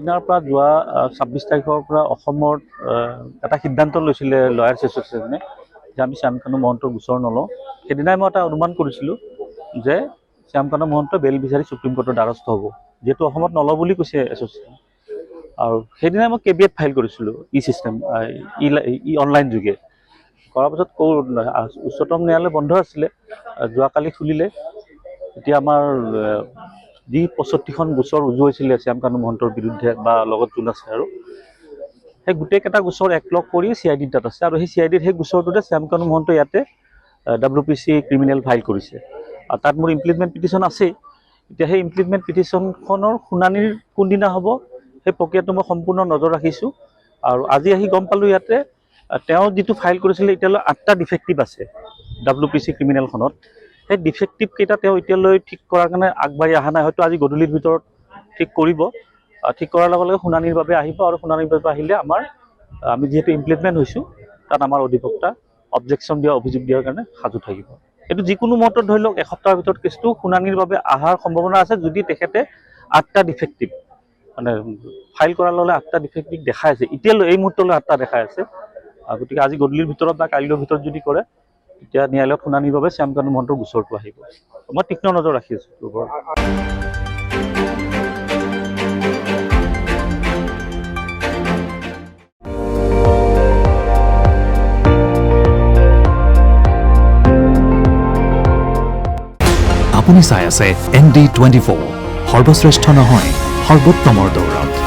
দিনাৰ পৰা যোৱা ২৬ তাৰিখৰ পৰা অসমৰ এটা সিদ্ধান্ত লৈছিলে লয়াৰ্ছ এছ'চিয়েশ্যনে যে আমি শ্যামকানু মহন্তৰ গোচৰ নলওঁ। সেইদিনাই মই এটা অনুমান কৰিছিলোঁ যে শ্যামকানু মহন্ত বেইল বিচাৰি সুপ্ৰিম কোৰ্টৰ দ্বাৰস্থ হ'ব, যিহেতু অসমত নলওঁ বুলি কৈছে এছ'চিয়েশ্যনে। আৰু সেইদিনাই মই কেবিএট ফাইল কৰিছিলোঁ ই অনলাইন যোগে। কৰাৰ পাছত উচ্চতম ন্যায়ালয় বন্ধ আছিলে, যোৱাকালি খুলিলে। এতিয়া আমাৰ যি ৬৫খন গোচৰ ৰুজু হৈছিলে শ্যামকানু মহন্তৰ বিৰুদ্ধে বা লগত যোন আছে, আৰু সেই গোটেইকেইটা গোচৰ একলগ কৰি CID তাত আছে। আৰু সেই CID সেই গোচৰটোতে শ্যামকানু মহন্ত ইয়াতে WPC ক্ৰিমিনেল ফাইল কৰিছে। আৰু তাত মোৰ ইমপ্লিচমেণ্ট পিটিশ্যন আছেই। এতিয়া সেই ইমপ্লিচমেণ্ট পিটিশ্যনখনৰ শুনানিৰ কোনদিনা হ'ব সেই প্ৰক্ৰিয়াটো মই সম্পূৰ্ণ নজৰ ৰাখিছোঁ। আৰু আজি আহি গম পালোঁ ইয়াতে তেওঁ যিটো ফাইল কৰিছিলে এতিয়ালৈ 8টা ডিফেক্টিভ আছে WPC ক্ৰিমিনেলখনত। সেই ডিফেক্টিভ কেইটা তেওঁ এতিয়ালৈ ঠিক কৰাৰ কাৰণে আগবাঢ়ি অহা নাই। হয়তো আজি গধূলিৰ ভিতৰত ঠিক কৰিব। ঠিক কৰাৰ লগে লগে শুনানিৰ বাবে আহিব, আৰু শুনানিৰ বাবে আহিলে আমি যিহেতু ইমপ্লিচমেণ্ট হৈছোঁ, তাত আমাৰ অধিবক্তা অবজেকশ্যন দিয়া অভিযোগ দিয়াৰ কাৰণে সাজু থাকিব। এইটো যিকোনো মুহূৰ্তত ধৰি লওক এসপ্তাহৰ ভিতৰত কেছটো শুনানিৰ বাবে অহাৰ সম্ভাৱনা আছে, যদি তেখেতে 8টা ডিফেক্টিভ মানে ফাইল কৰাৰ লগে 8টা ডিফেক্টিভ দেখাই আছে। এতিয়ালৈ এই মুহূৰ্তলৈ 8টা দেখাই আছে। গতিকে আজি গধূলিৰ ভিতৰত বা কাইলৈৰ ভিতৰত যদি কৰে, তেতিয়া ন্যায়ালয়ত শুনানিৰ বাবে শ্যামকানু মহন্তৰ গোচৰটো আহিব। মই তীক্ষ্ণ নজৰ ৰাখি আছোঁ তোৰ ওপৰত। আপুনি চাই আছে ND24, সৰ্বশ্ৰেষ্ঠ নহয় সৰ্বোত্তমৰ দৌৰত।